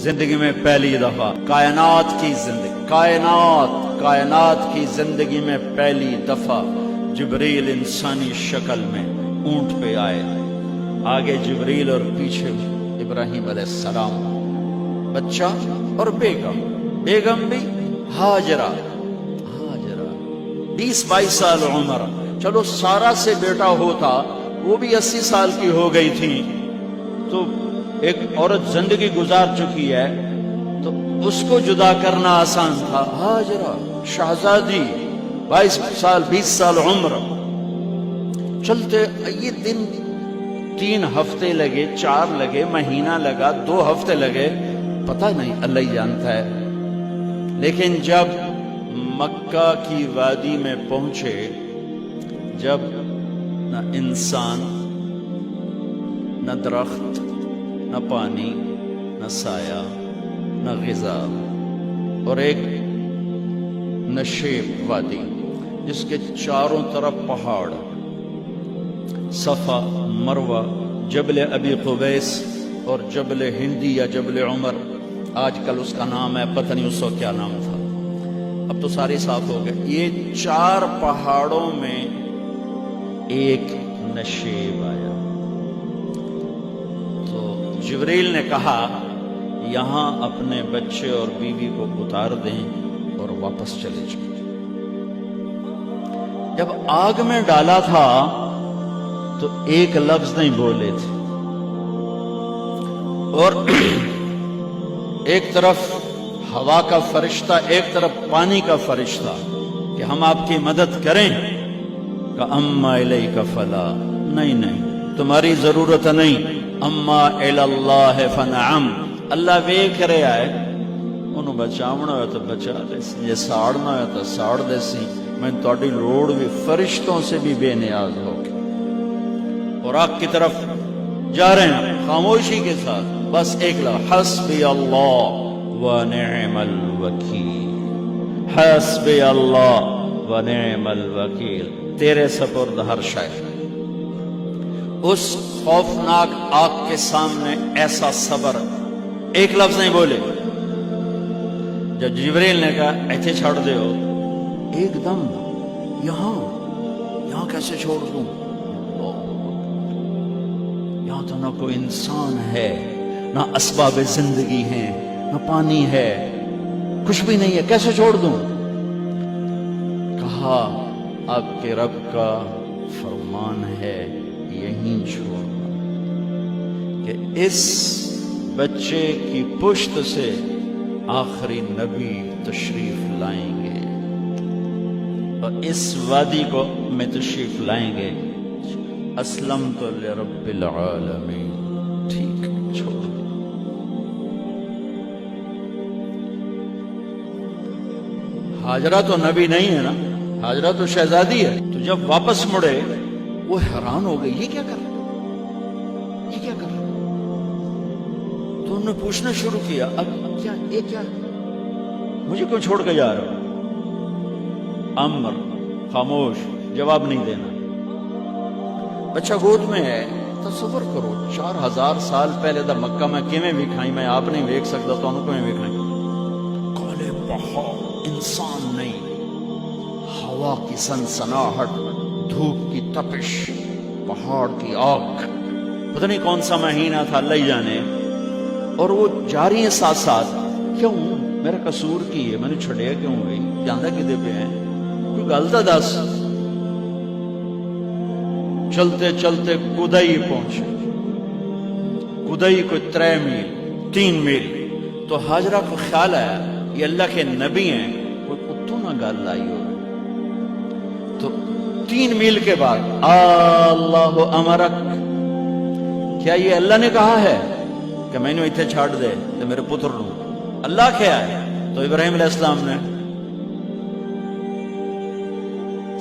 زندگی میں پہلی دفعہ کائنات کی زندگی میں پہلی دفعہ جبریل انسانی شکل میں اونٹ پہ آئے، آگے جبریل اور پیچھے ابراہیم علیہ السلام، بچہ اور بیگم بھی ہاجرہ 20-22 سال عمر، چلو سارا سے بیٹا ہوتا وہ بھی 80 سال کی ہو گئی تھی، تو ایک عورت زندگی گزار چکی ہے تو اس کو جدا کرنا آسان تھا۔ ہاجرہ شہزادی 22 سال 20 سال عمر، چلتے یہ دن 3 ہفتے لگے، 4 لگے، مہینہ لگا، 2 ہفتے لگے، پتہ نہیں، اللہ ہی جانتا ہے۔ لیکن جب مکہ کی وادی میں پہنچے، جب نہ انسان، نہ درخت، نہ پانی، نہ سایہ، نہ غذا، اور ایک نشیب وادی جس کے چاروں طرف پہاڑ، صفا، مروہ، جبل ابی قبیس اور جبل ہندی یا جبل عمر، آج کل اس کا نام ہے، پتہ نہیں اس وقت کیا نام تھا، اب تو سارے صاف ہو گئے۔ یہ 4 پہاڑوں میں ایک نشیب آیا، تو جبریل نے کہا یہاں اپنے بچے اور بیوی کو اتار دیں اور واپس چلے جائیں۔ جب آگ میں ڈالا تھا تو ایک لفظ نہیں بولے تھے، اور ایک طرف ہوا کا فرشتہ، ایک طرف پانی کا فرشتہ کہ ہم آپ کی مدد کریں، کہ اما الیک فلا، نہیں تمہاری ضرورت نہیں، اما اللہ فنعم، اللہ ویکھ رہا ہے، انہوں بچاونا ہو تو بچا دے سی، یہ ساڑنا ہو تو ساڑ دے سی، میں تہاڈی لوڑ بھی فرشتوں سے بھی بے نیاز ہو کے، اور آگ کی طرف جا رہے ہیں خاموشی کے ساتھ، بس ایک لفظ، حسبی اللہ ونعم الوکیل، حسبی اللہ ونعم الوکیل، تیرے سپرد ہر شے۔ اس خوفناک آگ کے سامنے ایسا صبر، ایک لفظ نہیں بولے۔ جب جبریل نے کہا ایتھے چھوڑ دے ہو، ایک دم یہاں کیسے چھوڑ دوں، یہاں تو نہ کوئی انسان ہے، نہ اسباب زندگی ہیں، نہ پانی ہے، کچھ بھی نہیں ہے، کیسے چھوڑ دوں؟ کہا آپ کے رب کا فرمان ہے یہیں چھوڑنا، کہ اس بچے کی پشت سے آخری نبی تشریف لائیں گے اور اس وادی کو میں تشریف لائیں گے۔ اسلمت لرب العالمین، ٹھیک چھوڑ۔ ہاجرہ تو نبی نہیں ہے نا، ہاجرہ تو شہزادی ہے، تو جب واپس مڑے وہ حیران ہو گئی، یہ کیا کر رہا، یہ کیا کر رہا؟ تو انہوں نے پوچھنا شروع کیا، اب کیا، یہ کیا، مجھے کیوں چھوڑ کے جا رہا ہو؟ امر، خاموش، جواب نہیں دینا۔ بچہ گود میں ہے، تصور کرو 4000 سال پہلے دا مکہ میں کیویں وکھائی، میں آپ نہیں ویکھ سکتا، تو انہوں کیویں وکھائی؟ کالے پہاڑ، انسان نہیں، ہوا کی سنسناہٹ، دھوپ کی تپش، پہاڑ کی آگ، پتہ نہیں کون سا مہینہ تھا، اللہ ہی جانے، اور وہ جاری ہیں ساتھ ساتھ۔ کیوں؟ میرا قصور کی ہے، میں نے چھڑیا کیوں گئی، جاندہ کدے پہ ہیں، کوئی غلطہ دس۔ چلتے چلتے کدئی پہنچے، کدئی کوئی 3 میل، تو ہاجرہ کو خیال آیا یہ اللہ کے نبی ہیں، کوئی اتوں نہ گل لائی ہو، تو 3 میل کے بعد اللہ امرک، کیا یہ اللہ نے کہا ہے کہ میں نے اتنے چھاڑ دے تو میرے پتر نو، اللہ کیا ہے؟ تو ابراہیم علیہ السلام نے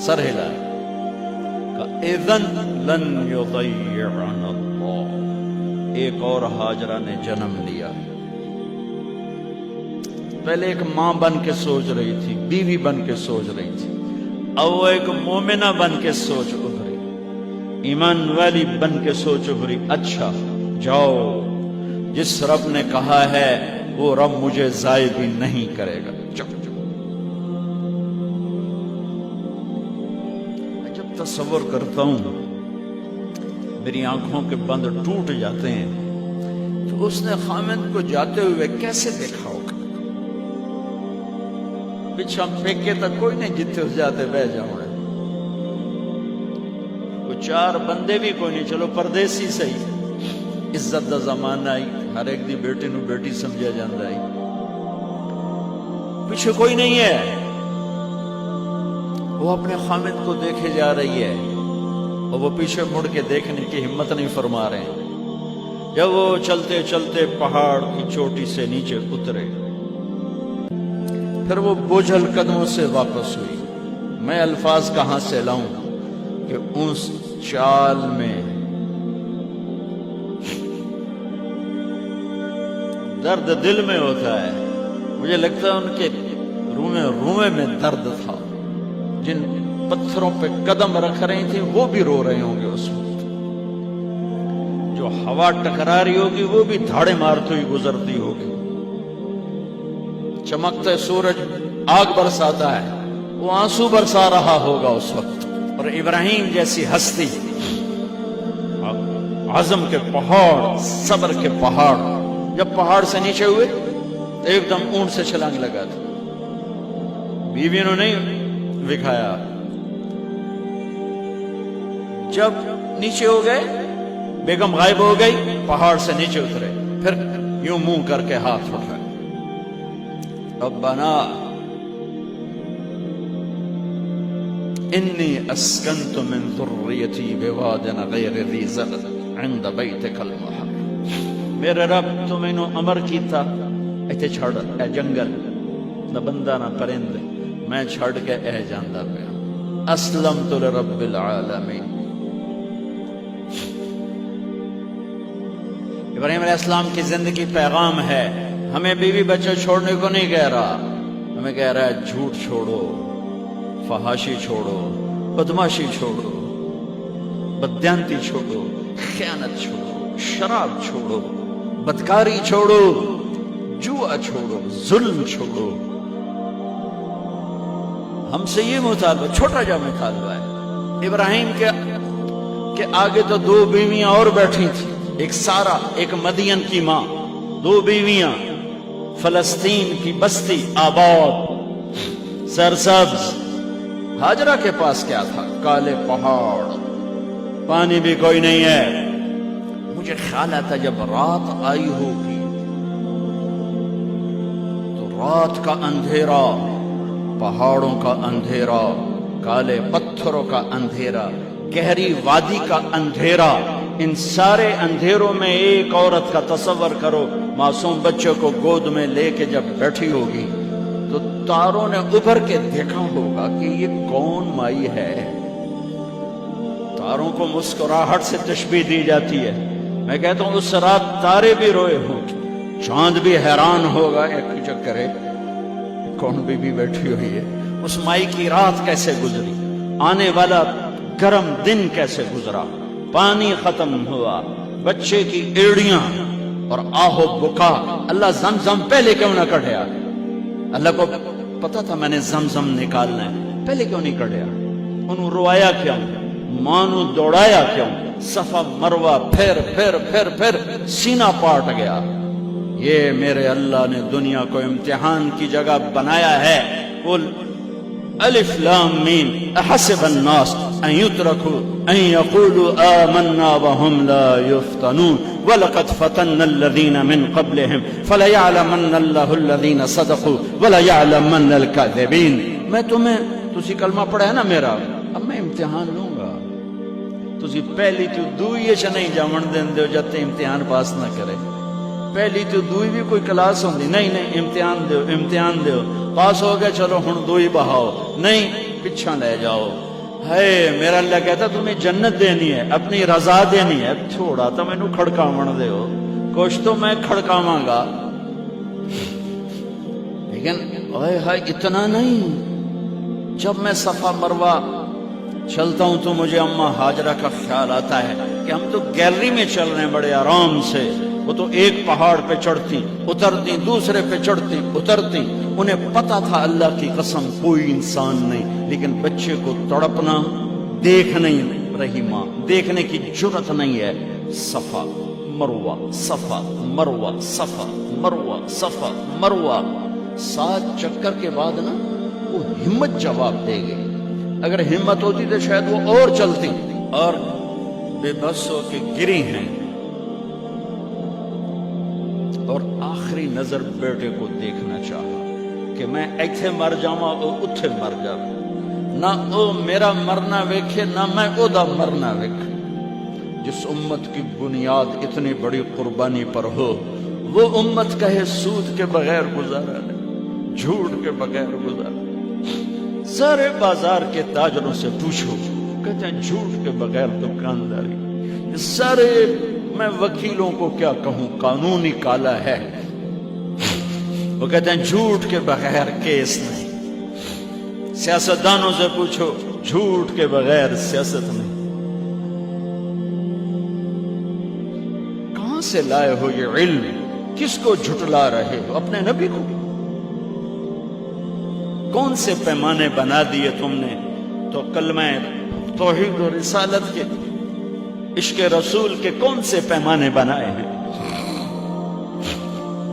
سر ہلایا، کہ اذن لن یضیعنا اللہ، ایک اور ہاجرہ نے جنم لیا۔ پہلے ایک ماں بن کے سوچ رہی تھی، بیوی بن کے سوچ رہی تھی، اب وہ ایک مومنہ بن کے سوچ ابھری، ایمان والی بن کے سوچ ابھری۔ اچھا جاؤ، جس رب نے کہا ہے وہ رب مجھے ضائع بھی نہیں کرے گا. جب تصور کرتا ہوں میری آنکھوں کے بند ٹوٹ جاتے ہیں تو اس نے خامد کو جاتے ہوئے کیسے دیکھا ہوگا؟ پیچھا پھینکے تک کوئی نہیں جتنے ہو جاتے بہ جاؤں. وہ چار بندے بھی کوئی نہیں، چلو پردیسی صحیح، عزت دا زمانہ آئی، ہر ایک دی بیٹی نو بیٹی سمجھا جاندہ آئی، پیچھے کوئی نہیں ہے. وہ اپنے خامد کو دیکھے جا رہی ہے اور وہ پیچھے مڑ کے دیکھنے کی ہمت نہیں فرما رہے ہیں. جب وہ چلتے چلتے پہاڑ کی چوٹی سے نیچے اترے، پھر وہ بوجھل قدموں سے واپس ہوئی. میں الفاظ کہاں سے لاؤں کہ اس چال میں درد دل میں ہوتا ہے. مجھے لگتا ہے ان کے رومے میں درد تھا. جن پتھروں پہ قدم رکھ رہی تھی وہ بھی رو رہے ہوں گے اس وقت. جو ہوا ٹکرا رہی ہوگی وہ بھی دھاڑے مارتی ہوئی گزرتی ہوگی. چمکتے سورج آگ برساتا ہے، وہ آنسو برسا رہا ہوگا اس وقت. اور ابراہیم جیسی ہستی، عزم کے پہاڑ، صبر کے پہاڑ، جب پہاڑ سے نیچے ہوئے تو ایک دم اونٹ سے چھلانگ لگا تھا. بیوی نے نہیں دکھایا. جب نیچے ہو گئے بیگم غائب ہو گئی، پہاڑ سے نیچے اترے، پھر یوں منہ کر کے ہاتھ اٹھائے. ربنا انی اسکنت من ذریتی بواد غیر ذی زرع عند بیتک المحرم. میرے رب تو میں نے امر کیتا ایتھے چھڑ اے جنگل، نہ بندہ نہ پرند، میں چھڑ کے اے جاندہ پیا. اسلمت لرب العالمین. ابراہیم علیہ السلام کی زندگی پیغام ہے. ہمیں بیوی بچے چھوڑنے کو نہیں کہہ رہا، ہمیں کہہ رہا ہے جھوٹ چھوڑو، فحاشی چھوڑو، بدماشی چھوڑو، بددیانتی چھوڑو، خیانت چھوڑو، شراب چھوڑو، بدکاری چھوڑو، جوا چھوڑو، ظلم چھوڑو. ہم سے یہ مطالبہ، چھوٹا جا مطالبہ ہے. ابراہیم کے آگے تو دو بیویاں اور بیٹھی تھی، ایک سارا، ایک مدین کی ماں، دو بیویاں. فلسطین کی بستی آباد سرسبز. ہاجرہ کے پاس کیا تھا؟ کالے پہاڑ، پانی بھی کوئی نہیں ہے. مجھے خیال آتا جب رات آئی ہوگی تو رات کا اندھیرا، پہاڑوں کا اندھیرا، کالے پتھروں کا اندھیرا، گہری وادی کا اندھیرا، ان سارے اندھیروں میں ایک عورت کا تصور کرو، معصوم بچے کو گود میں لے کے جب بیٹھی ہوگی تو تاروں نے ابھر کے دیکھا ہوگا کہ یہ کون مائی ہے. تاروں کو مسکراہٹ سے تشبیہ دی جاتی ہے. میں کہتا ہوں اس رات تارے بھی روئے ہوں گے، چاند بھی حیران ہوگا، ایک چکرے کون بی بی بیٹھی ہوئی ہے. اس مائی کی رات کیسے گزری، آنے والا گرم دن کیسے گزرا، پانی ختم ہوا، بچے کی ایڑیاں اور آہو بکا. اللہ زمزم پہلے کیوں نہ کڑھیا؟ اللہ کو پتا تھا میں نے زمزم نکالنا ہے، پہلے کیوں نہیں کڑھیا؟ انہوں روایا کیوں؟ مانو دوڑایا کیوں؟ صفا مروہ پھر پھر پھر پھر سینہ پاٹ گیا. یہ میرے اللہ نے دنیا کو امتحان کی جگہ بنایا ہے. قل الف لام میم احسب الناس ان يتركوا ان يقولوا آمنا وهم لا يفتنون ولقد فتنا الذين من قبلهم فليعلمن الله الذين صدقوا وليعلمن الكاذبين. میں تمہیں تسی کلمہ پڑھا ہے نا میرا، اب میں امتحان لوں گا. تسی پہلی تو دوئی چ نہیں جاون دین دیو جب تے امتحان پاس نہ کرے. پہلی تو دوئی بھی کوئی کلاس ہوندی نہیں، نہیں امتحان دیو، امتحان دیو، پاس ہو گئے چلو ہن دوئی بہاؤ، نہیں پچھا لے جاؤ. ہے میرا اللہ کہتا تمہیں جنت دینی ہے، اپنی رضا دینی ہے، تھوڑا تو میں نو کھڑکاون دیو، کچھ تو میں کھڑکاواں گا. لیکن اوئے ہائے اتنا نہیں. جب میں صفا مروہ چلتا ہوں تو مجھے اماں ہاجرہ کا خیال آتا ہے کہ ہم تو گیلری میں چل رہے ہیں بڑے آرام سے، وہ تو ایک پہاڑ پہ چڑھتی اترتی، دوسرے پہ چڑھتی اترتی، انہیں پتا تھا اللہ کی قسم کوئی انسان نہیں، لیکن بچے کو تڑپنا دیکھ نہیں رہی ماں، دیکھنے کی جرت نہیں ہے۔ صفا مروہ، صفا مروہ، صفا مروہ، صفا مروہ، 7 چکر کے بعد نا وہ ہمت جواب دے گئی۔ اگر ہمت ہوتی تو شاید وہ اور چلتی، اور بے بس ہو کے گری ہیں، اور آخری نظر بیٹے کو دیکھنا چاہا کہ میں ایتھے مر جاواں او اتھے مر جاواں، نہ او میرا مرنا ویکھے نہ میں او دا مرنا ویکھے۔ جس امت کی بنیاد اتنی بڑی قربانی پر ہو، وہ امت کہے سود کے بغیر گزارا نہیں، جھوٹ کے بغیر گزارا۔ سارے بازار کے تاجروں سے پوچھو، کہتے ہیں جھوٹ کے بغیر دکانداری۔ سارے میں وکیلوں کو کیا کہوں، قانون ہی کالا ہے، وہ کہتے ہیں جھوٹ کے بغیر کیس نہیں۔ سیاستدانوں سے پوچھو، جھوٹ کے بغیر سیاست نہیں۔ کہاں سے لائے ہو یہ علم؟ کس کو جھٹلا رہے ہو؟ اپنے نبی کو؟ کون سے پیمانے بنا دیے تم نے؟ تو کلمہ توحید و رسالت کے، عشق رسول کے کون سے پیمانے بنائے ہیں؟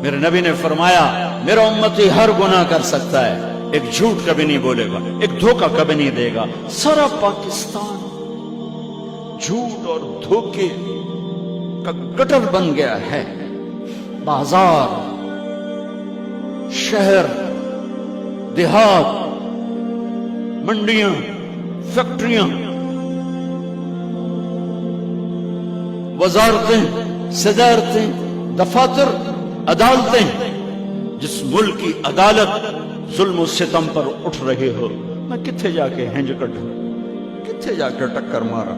میرے نبی نے فرمایا میرا امتی ہر گناہ کر سکتا ہے، ایک جھوٹ کبھی نہیں بولے گا، ایک دھوکہ کبھی نہیں دے گا۔ سارا پاکستان جھوٹ اور دھوکے کا گٹر بن گیا ہے۔ بازار، شہر، دیہات، منڈیاں، فیکٹریاں، وزارتیں، صدارتیں، دفاتر، عدالتیں، جس ملک کی عدالت ظلم و ستم پر اٹھ رہے ہو، میں کتھے جا کے ہنج کٹوں، کتھے جا کے ٹکر مارا۔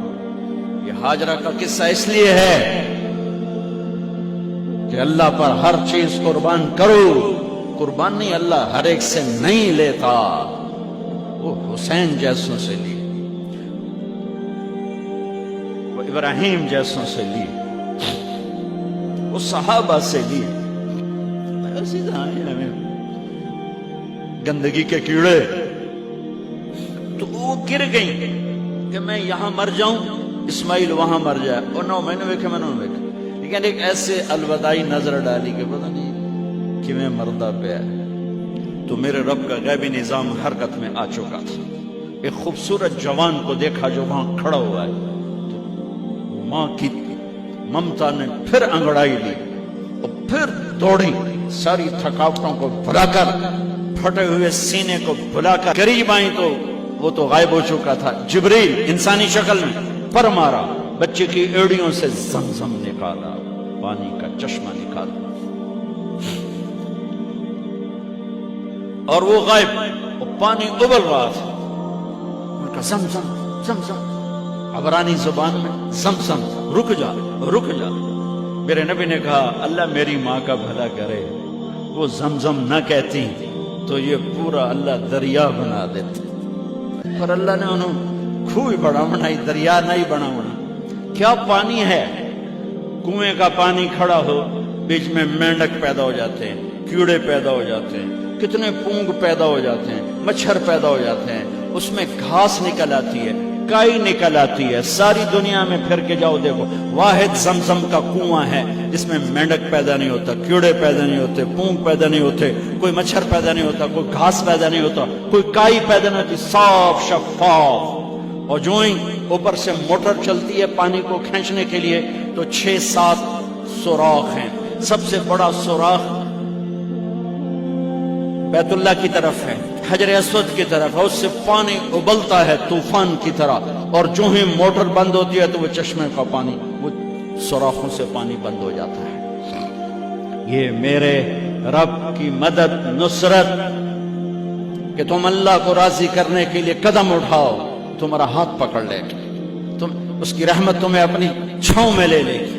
یہ ہاجرہ کا قصہ اس لیے ہے کہ اللہ پر ہر چیز قربان کرو، قربان نہیں، اللہ ہر ایک سے نہیں لیتا۔ وہ حسین جیسوں سے لی، وہ ابراہیم جیسوں سے لی، وہ صحابہ سے لی۔ گندگی کے کیڑے تو وہ گر گئیں کہ میں یہاں مر جاؤں، اسماعیل وہاں مر جائے، اور نو میں نے ویکھے، میں نے ویکھے، لیکن ایک ایسے الوداعی نظر ڈالی کہ پتہ نہیں کہ میں مردہ پہ ہے۔ تو میرے رب کا غیبی نظام حرکت میں آ چکا تھا۔ ایک خوبصورت جوان کو دیکھا جو وہاں کھڑا ہوا ہے، تو ماں کی ممتا نے پھر انگڑائی لی اور پھر دوڑی، ساری تھکاوٹوں کو بھلا کر، پھٹے ہوئے سینے کو بھلا کر قریب آئیں تو وہ تو غائب ہو چکا تھا۔ جبریل انسانی شکل میں پر مارا، بچے کی ایڑیوں سے زمزم نکالا، پانی کا چشمہ نکالا، اور وہ غائب، وہ پانی ابل رہا تھا۔ ان کا زمزم زمزم، عبرانی زبان میں زمزم، رک جا رک جا۔ میرے نبی نے کہا اللہ میری ماں کا بھلا کرے، وہ زمزم نہ کہتی تو یہ پورا اللہ دریا بنا دیتا، پر اللہ نے انہوں کھوئی بڑا بنائی، دریا نہیں بنا بنا۔ کیا پانی ہے؟ کنویں کا پانی کھڑا ہو، بیچ میں مینڈک پیدا ہو جاتے ہیں، کیڑے پیدا ہو جاتے ہیں، کتنے پونگ پیدا ہو جاتے ہیں، مچھر پیدا ہو جاتے ہیں، اس میں گھاس نکل آتی ہے، کائی نکل آتی ہے۔ ساری دنیا میں پھر کے جاؤ دیکھو، واحد زمزم کا کنواں ہے جس میں مینڈک پیدا نہیں ہوتا، کیڑے پیدا نہیں ہوتے، پونگ پیدا نہیں ہوتے، کوئی مچھر پیدا نہیں ہوتا، کوئی گھاس پیدا نہیں ہوتا، کوئی کائی پیدا نہیں ہوتی، صاف شفاف۔ اور جو ہی اوپر سے موٹر چلتی ہے پانی کو کھینچنے کے لیے تو 6-7 سوراخ ہیں۔ سب سے بڑا سوراخ بیت اللہ کی طرف ہے، حجر اسود کی طرف ہے، اس سے پانی ابلتا ہے طوفان کی طرح، اور جو ہی موٹر بند ہوتی ہے تو وہ چشمے کا پانی، وہ سوراخوں سے پانی بند ہو جاتا ہے۔ یہ میرے رب کی مدد، نصرت، کہ تم اللہ کو راضی کرنے کے لیے قدم اٹھاؤ، تمہارا ہاتھ پکڑ لے، تم اس کی رحمت تمہیں اپنی چھاؤں میں لے لے گی۔